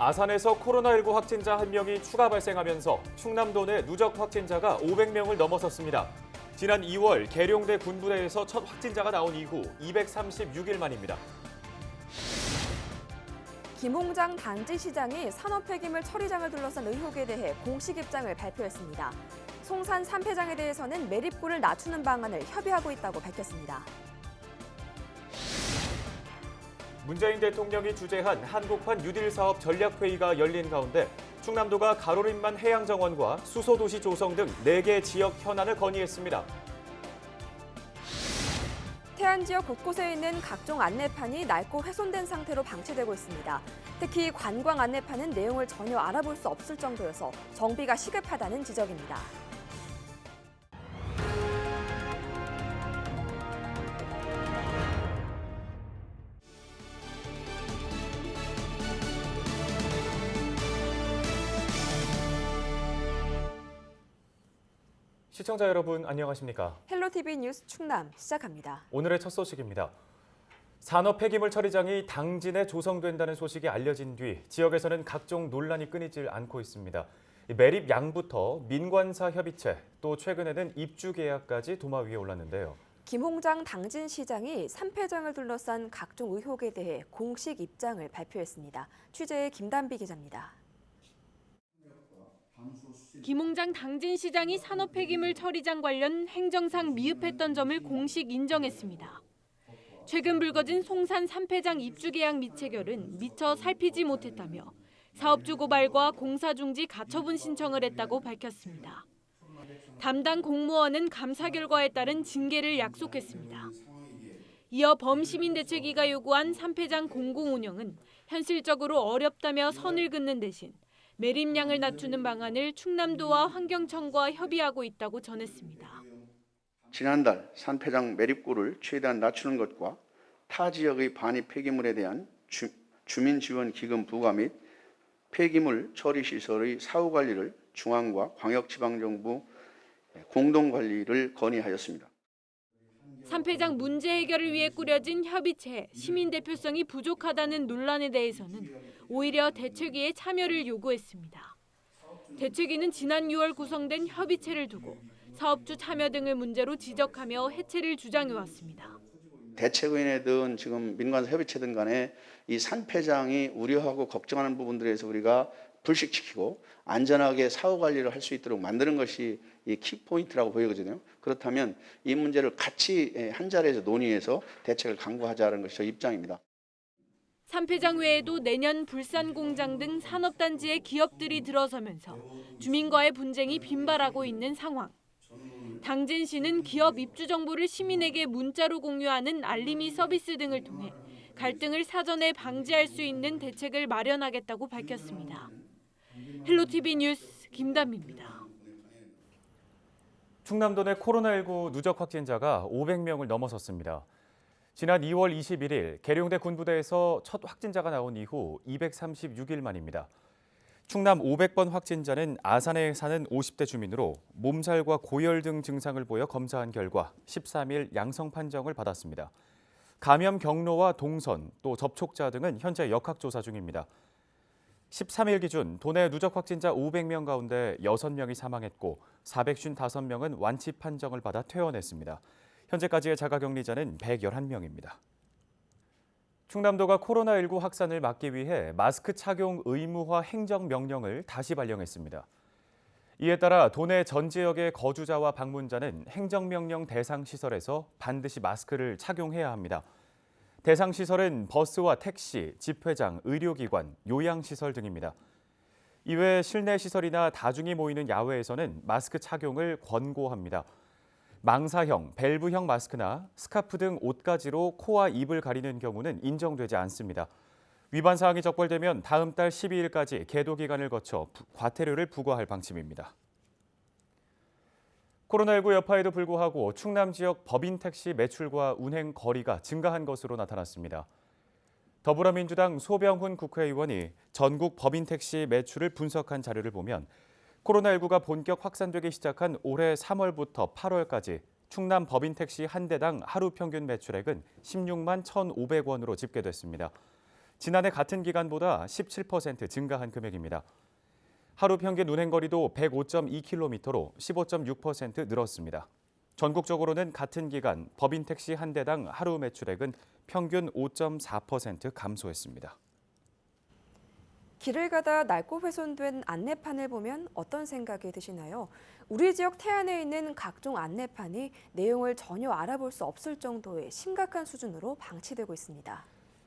아산에서 코로나19 확진자 1명이 추가 발생하면서 충남도 내 누적 확진자가 500명을 넘어섰습니다. 지난 2월 계룡대 군부대에서 첫 확진자가 나온 이후 236일 만입니다. 김홍장 당진시장이 산업 폐기물 처리장을 둘러싼 의혹에 대해 공식 입장을 발표했습니다. 송산 3폐장에 대해서는 매립구를 낮추는 방안을 협의하고 있다고 밝혔습니다. 문재인 대통령이 주재한 한국판 뉴딜 사업 전략회의가 열린 가운데 충남도가 가로림만 해양정원과 수소도시 조성 등 4개 지역 현안을 건의했습니다. 태안 지역 곳곳에 있는 각종 안내판이 낡고 훼손된 상태로 방치되고 있습니다. 특히 관광 안내판은 내용을 전혀 알아볼 수 없을 정도여서 정비가 시급하다는 지적입니다. 시청자 여러분 안녕하십니까? 헬로티비 뉴스 충남 시작합니다. 오늘의 첫 소식입니다. 산업 폐기물 처리장이 당진에 조성된다는 소식이 알려진 뒤 지역에서는 각종 논란이 끊이질 않고 있습니다. 매립 양부터 민관사 협의체, 또 최근에는 입주 계약까지 도마 위에 올랐는데요. 김홍장 당진시장이 3폐장을 둘러싼 각종 의혹에 대해 공식 입장을 발표했습니다. 취재의 김단비 기자입니다. 김홍장 당진시장이 산업 폐기물 처리장 관련 행정상 미흡했던 점을 공식 인정했습니다. 최근 불거진 송산 3폐장 입주 계약 미체결은 미처 살피지 못했다며 사업주 고발과 공사 중지 가처분 신청을 했다고 밝혔습니다. 담당 공무원은 감사 결과에 따른 징계를 약속했습니다. 이어 범시민대책위가 요구한 3폐장 공공운영은 현실적으로 어렵다며 선을 긋는 대신 매립량을 낮추는 방안을 충남도와 환경청과 협의하고 있다고 전했습니다. 지난달 산폐장 매립구를 최대한 낮추는 것과 타 지역의 반입 폐기물에 대한 주민지원기금 부과 및 폐기물 처리시설의 사후관리를 중앙과 광역지방정부 공동관리를 건의하였습니다. 3폐장 문제 해결을 위해 꾸려진 협의체, 시민 대표성이 부족하다는 논란에 대해서는 오히려 대책위의 참여를 요구했습니다. 대책위는 지난 6월 구성된 협의체를 두고 사업주 참여 등을 문제로 지적하며 해체를 주장해왔습니다. 대책위원회든 지금 민관사 협의체든 간에 이 산폐장이 우려하고 걱정하는 부분들에서 우리가 불식시키고 안전하게 사후 관리를 할 수 있도록 만드는 것이 이 키포인트라고 보이거든요. 그렇다면 이 문제를 같이 한 자리에서 논의해서 대책을 강구하자는 것이 저 입장입니다. 3폐장 외에도 내년 불산공장 등 산업단지에 기업들이 들어서면서 주민과의 분쟁이 빈발하고 있는 상황. 당진시는 기업 입주 정보를 시민에게 문자로 공유하는 알림이 서비스 등을 통해 갈등을 사전에 방지할 수 있는 대책을 마련하겠다고 밝혔습니다. 헬로티비 뉴스 김단비입니다. 충남도 내 코로나19 누적 확진자가 500명을 넘어섰습니다. 지난 2월 21일 계룡대 군부대에서 첫 확진자가 나온 이후 236일 만입니다. 충남 500번 확진자는 아산에 사는 50대 주민으로 몸살과 고열 등 증상을 보여 검사한 결과 13일 양성 판정을 받았습니다. 감염 경로와 동선, 또 접촉자 등은 현재 역학조사 중입니다. 13일 기준 도내 누적 확진자 500명 가운데 6명이 사망했고 455명은 완치 판정을 받아 퇴원했습니다. 현재까지의 자가격리자는 111명입니다. 충남도가 코로나19 확산을 막기 위해 마스크 착용 의무화 행정명령을 다시 발령했습니다. 이에 따라 도내 전 지역의 거주자와 방문자는 행정명령 대상 시설에서 반드시 마스크를 착용해야 합니다. 대상 시설은 버스와 택시, 집회장, 의료기관, 요양시설 등입니다. 이외 실내 시설이나 다중이 모이는 야외에서는 마스크 착용을 권고합니다. 망사형, 밸브형 마스크나 스카프 등 옷가지로 코와 입을 가리는 경우는 인정되지 않습니다. 위반 사항이 적발되면 다음 달 12일까지 계도 기간을 거쳐 과태료를 부과할 방침입니다. 코로나19 여파에도 불구하고 충남 지역 법인 택시 매출과 운행 거리가 증가한 것으로 나타났습니다. 더불어민주당 소병훈 국회의원이 전국 법인 택시 매출을 분석한 자료를 보면 코로나19가 본격 확산되기 시작한 올해 3월부터 8월까지 충남 법인 택시 한 대당 하루 평균 매출액은 16만 1,500원으로 집계됐습니다. 지난해 같은 기간보다 17% 증가한 금액입니다. 하루 평균 운행거리도 105.2km로 15.6% 늘었습니다. 전국적으로는 같은 기간 법인 택시 한 대당 하루 매출액은 평균 5.4% 감소했습니다. 길을 가다 낡고 훼손된 안내판을 보면 어떤 생각이 드시나요? 우리 지역 태안에 있는 각종 안내판이 내용을 전혀 알아볼 수 없을 정도의 심각한 수준으로 방치되고 있습니다.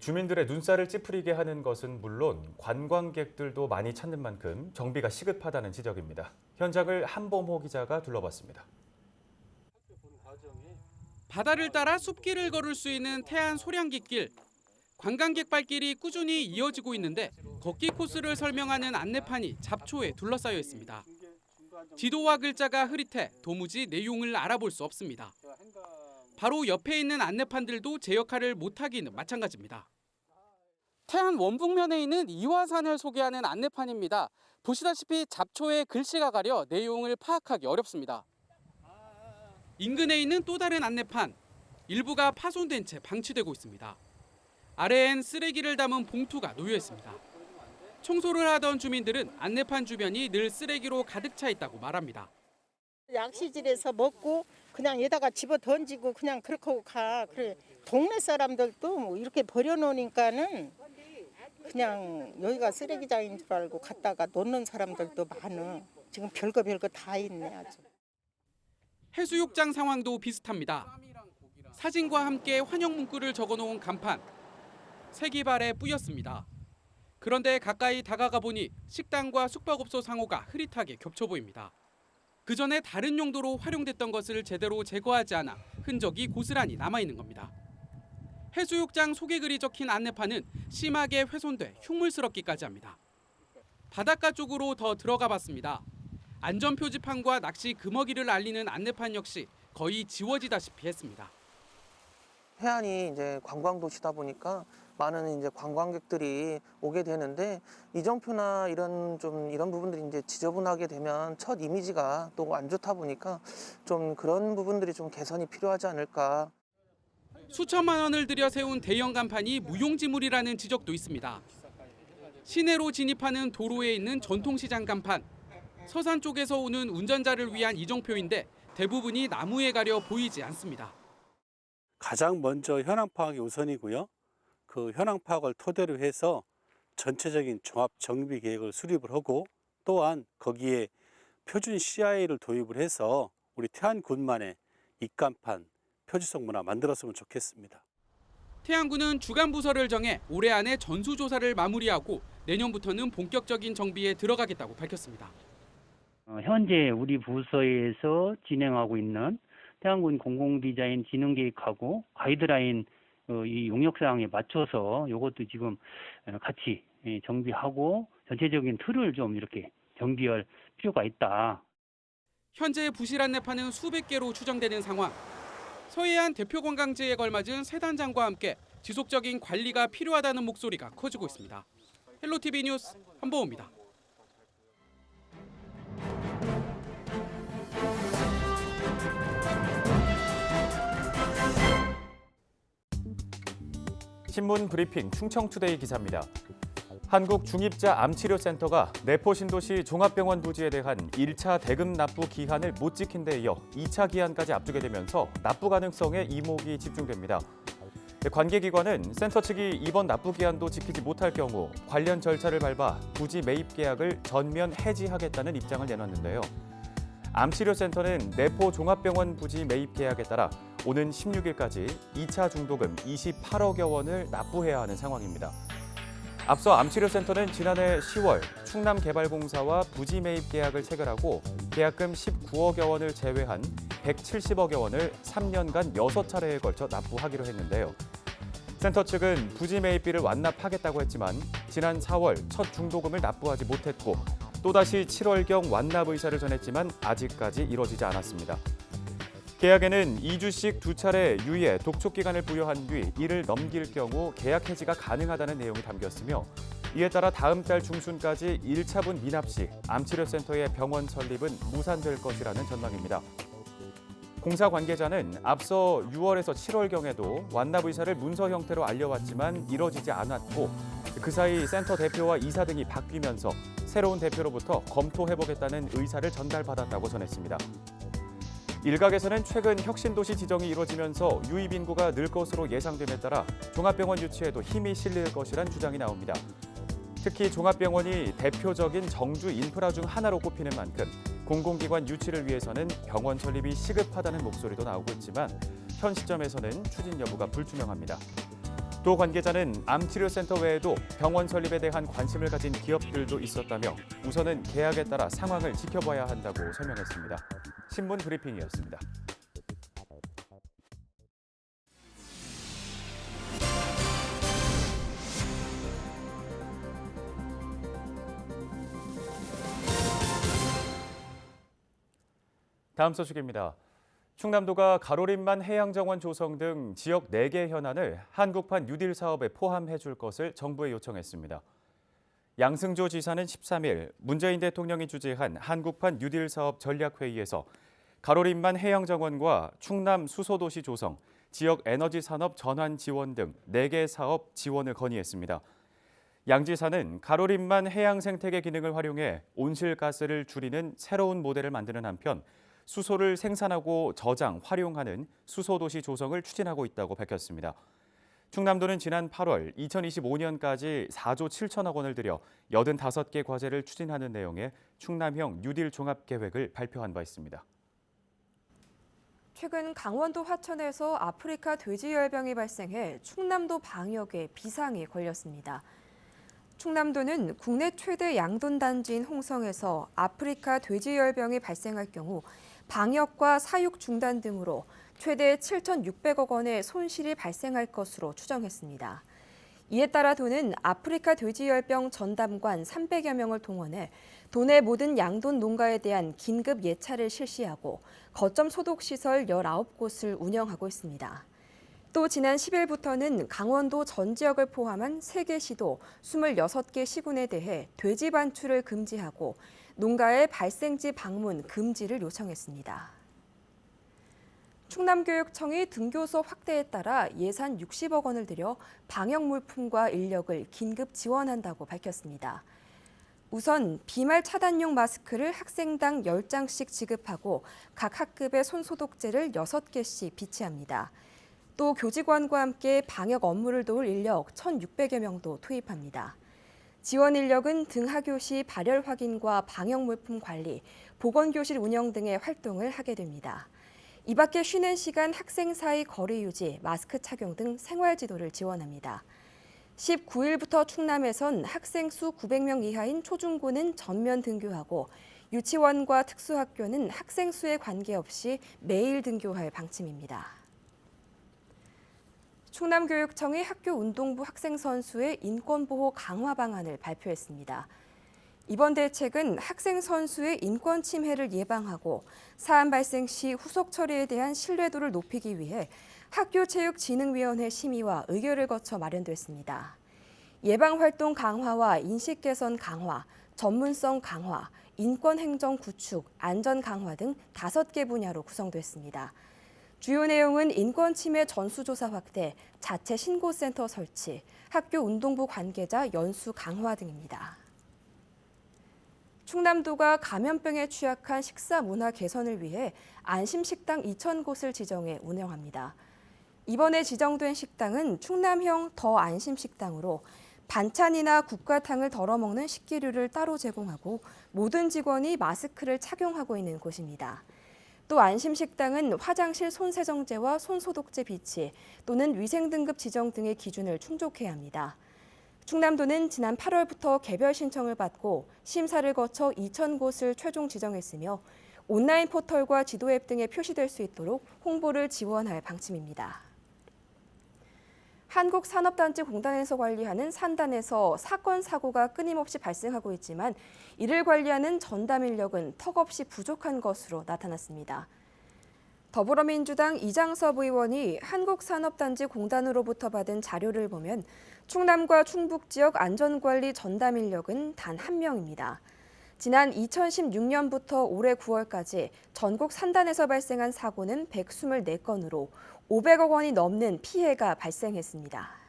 주민들의 눈살을 찌푸리게 하는 것은 물론 관광객들도 많이 찾는 만큼 정비가 시급하다는 지적입니다. 현장을 한범호 기자가 둘러봤습니다. 바다를 따라 숲길을 걸을 수 있는 태안 소량깃길. 관광객 발길이 꾸준히 이어지고 있는데 걷기 코스를 설명하는 안내판이 잡초에 둘러싸여 있습니다. 지도와 글자가 흐릿해 도무지 내용을 알아볼 수 없습니다. 바로 옆에 있는 안내판들도 제 역할을 못하기는 마찬가지입니다. 태안 원북면에 있는 이화산을 소개하는 안내판입니다. 보시다시피 잡초에 글씨가 가려 내용을 파악하기 어렵습니다. 인근에 있는 또 다른 안내판, 일부가 파손된 채 방치되고 있습니다. 아래엔 쓰레기를 담은 봉투가 놓여 있습니다. 청소를 하던 주민들은 안내판 주변이 늘 쓰레기로 가득 차 있다고 말합니다. 약시질에서 먹고 그냥 여기다가 집어 던지고 그냥 그렇게 하고 가. 그래 동네 사람들도 뭐 이렇게 버려놓으니까는 그냥 여기가 쓰레기장인 줄 알고 갔다가 놓는 사람들도 많아. 지금 별거 다 있네 아주. 해수욕장 상황도 비슷합니다. 사진과 함께 환영 문구를 적어놓은 간판. 세기발에 뿌였습니다. 그런데 가까이 다가가 보니 식당과 숙박업소 상호가 흐릿하게 겹쳐 보입니다. 그 전에 다른 용도로 활용됐던 것을 제대로 제거하지 않아 흔적이 고스란히 남아있는 겁니다. 해수욕장 소개글이 적힌 안내판은 심하게 훼손돼 흉물스럽기까지 합니다. 바닷가 쪽으로 더 들어가 봤습니다. 안전표지판과 낚시 금어기를 알리는 안내판 역시 거의 지워지다시피 했습니다. 해안이 이제 관광도시다 보니까 많은 이제 관광객들이 오게 되는데 이정표나 이런 부분들이 이제 지저분하게 되면 첫 이미지가 또 안 좋다 보니까 좀 그런 부분들이 좀 개선이 필요하지 않을까. 수천만 원을 들여 세운 대형 간판이 무용지물이라는 지적도 있습니다. 시내로 진입하는 도로에 있는 전통시장 간판. 서산 쪽에서 오는 운전자를 위한 이정표인데 대부분이 나무에 가려 보이지 않습니다. 가장 먼저 현황 파악이 우선이고요. 그 현황 파악을 토대로 해서 전체적인 종합 정비 계획을 수립을 하고 또한 거기에 표준 CI를 도입을 해서 우리 태안군만의 입간판, 표지석 문화 만들었으면 좋겠습니다. 태안군은 주간 부서를 정해 올해 안에 전수조사를 마무리하고 내년부터는 본격적인 정비에 들어가겠다고 밝혔습니다. 현재 우리 부서에서 진행하고 있는 태안군 공공디자인 진흥계획하고 가이드라인 이 용역사항에 맞춰서 이것도 지금 같이 정비하고 전체적인 틀을 좀 이렇게 정비할 필요가 있다. 현재 부실 안내판은 수백 개로 추정되는 상황. 서해안 대표 관광지에 걸맞은 세단장과 함께 지속적인 관리가 필요하다는 목소리가 커지고 있습니다. 헬로티비 뉴스 한보호입니다. 신문 브리핑 충청투데이 기사입니다. 한국중입자암치료센터가 내포신도시 종합병원 부지에 대한 1차 대금 납부 기한을 못 지킨 데 이어 2차 기한까지 앞두게 되면서 납부 가능성에 이목이 집중됩니다. 관계기관은 센터 측이 이번 납부 기한도 지키지 못할 경우 관련 절차를 밟아 부지 매입 계약을 전면 해지하겠다는 입장을 내놨는데요. 암치료센터는 내포 종합병원 부지 매입 계약에 따라 오는 16일까지 2차 중도금 28억여 원을 납부해야 하는 상황입니다. 앞서 암치료센터는 지난해 10월 충남개발공사와 부지 매입 계약을 체결하고 계약금 19억여 원을 제외한 170억여 원을 3년간 6차례에 걸쳐 납부하기로 했는데요. 센터 측은 부지 매입비를 완납하겠다고 했지만 지난 4월 첫 중도금을 납부하지 못했고 또다시 7월경 완납 의사를 전했지만 아직까지 이뤄지지 않았습니다. 계약에는 2주씩 2차례 유예, 독촉 기간을 부여한 뒤 이를 넘길 경우 계약 해지가 가능하다는 내용이 담겼으며 이에 따라 다음 달 중순까지 1차분 미납 시 암치료센터의 병원 설립은 무산될 것이라는 전망입니다. 공사 관계자는 앞서 6월에서 7월경에도 완납 의사를 문서 형태로 알려왔지만 이뤄지지 않았고 그 사이 센터 대표와 이사 등이 바뀌면서 새로운 대표로부터 검토해보겠다는 의사를 전달받았다고 전했습니다. 일각에서는 최근 혁신도시 지정이 이루어지면서 유입 인구가 늘 것으로 예상됨에 따라 종합병원 유치에도 힘이 실릴 것이란 주장이 나옵니다. 특히 종합병원이 대표적인 정주 인프라 중 하나로 꼽히는 만큼 공공기관 유치를 위해서는 병원 설립이 시급하다는 목소리도 나오고 있지만 현 시점에서는 추진 여부가 불투명합니다. 또 관계자는 암치료센터 외에도 병원 설립에 대한 관심을 가진 기업들도 있었다며 우선은 계약에 따라 상황을 지켜봐야 한다고 설명했습니다. 신문 브리핑이었습니다. 다음 소식입니다. 충남도가 가로림만 해양정원 조성 등 지역 4개 현안을 한국판 뉴딜 사업에 포함해 줄 것을 정부에 요청했습니다. 양승조 지사는 13일 문재인 대통령이 주재한 한국판 뉴딜 사업 전략회의에서 가로림만 해양정원과 충남 수소도시 조성, 지역 에너지 산업 전환 지원 등 4개 사업 지원을 건의했습니다. 양 지사는 가로림만 해양 생태계 기능을 활용해 온실가스를 줄이는 새로운 모델을 만드는 한편 수소를 생산하고 저장, 활용하는 수소도시 조성을 추진하고 있다고 밝혔습니다. 충남도는 지난 8월 2025년까지 4조 7천억 원을 들여 85개 과제를 추진하는 내용의 충남형 뉴딜 종합계획을 발표한 바 있습니다. 최근 강원도 화천에서 아프리카 돼지열병이 발생해 충남도 방역에 비상이 걸렸습니다. 충남도는 국내 최대 양돈 단지인 홍성에서 아프리카 돼지열병이 발생할 경우 방역과 사육 중단 등으로 최대 7,600억 원의 손실이 발생할 것으로 추정했습니다. 이에 따라 도는 아프리카 돼지열병 전담관 300여 명을 동원해 도내 모든 양돈 농가에 대한 긴급 예찰을 실시하고 거점 소독시설 19곳을 운영하고 있습니다. 또 지난 10일부터는 강원도 전 지역을 포함한 3개 시도 26개 시군에 대해 돼지 반출을 금지하고 농가의 발생지 방문 금지를 요청했습니다. 충남교육청이 등교 수업 확대에 따라 예산 60억 원을 들여 방역 물품과 인력을 긴급 지원한다고 밝혔습니다. 우선 비말 차단용 마스크를 학생당 10장씩 지급하고 각 학급에 손소독제를 6개씩 비치합니다. 또 교직원과 함께 방역 업무를 도울 인력 1,600여 명도 투입합니다. 지원 인력은 등하교시 발열 확인과 방역 물품 관리, 보건교실 운영 등의 활동을 하게 됩니다. 이 밖에 쉬는 시간 학생 사이 거리 유지, 마스크 착용 등 생활 지도를 지원합니다. 19일부터 충남에선 학생 수 900명 이하인 초중고는 전면 등교하고 유치원과 특수학교는 학생 수에 관계없이 매일 등교할 방침입니다. 충남교육청이 학교 운동부 학생 선수의 인권보호 강화 방안을 발표했습니다. 이번 대책은 학생 선수의 인권 침해를 예방하고 사안 발생 시 후속 처리에 대한 신뢰도를 높이기 위해 학교체육진흥위원회 심의와 의결을 거쳐 마련됐습니다. 예방활동 강화와 인식 개선 강화, 전문성 강화, 인권행정 구축, 안전 강화 등 5개 분야로 구성됐습니다. 주요 내용은 인권 침해 전수조사 확대, 자체 신고센터 설치, 학교 운동부 관계자 연수 강화 등입니다. 충남도가 감염병에 취약한 식사 문화 개선을 위해 안심식당 2,000곳을 지정해 운영합니다. 이번에 지정된 식당은 충남형 더 안심식당으로 반찬이나 국과탕을 덜어 먹는 식기류를 따로 제공하고 모든 직원이 마스크를 착용하고 있는 곳입니다. 또 안심식당은 화장실 손세정제와 손소독제 비치 또는 위생등급 지정 등의 기준을 충족해야 합니다. 충남도는 지난 8월부터 개별 신청을 받고 심사를 거쳐 2,000곳을 최종 지정했으며 온라인 포털과 지도 앱 등에 표시될 수 있도록 홍보를 지원할 방침입니다. 한국산업단지공단에서 관리하는 산단에서 사건, 사고가 끊임없이 발생하고 있지만 이를 관리하는 전담 인력은 턱없이 부족한 것으로 나타났습니다. 더불어민주당 이장섭 의원이 한국산업단지공단으로부터 받은 자료를 보면 충남과 충북 지역 안전관리 전담 인력은 단 1명입니다. 지난 2016년부터 올해 9월까지 전국 산단에서 발생한 사고는 124건으로 500억 원이 넘는 피해가 발생했습니다.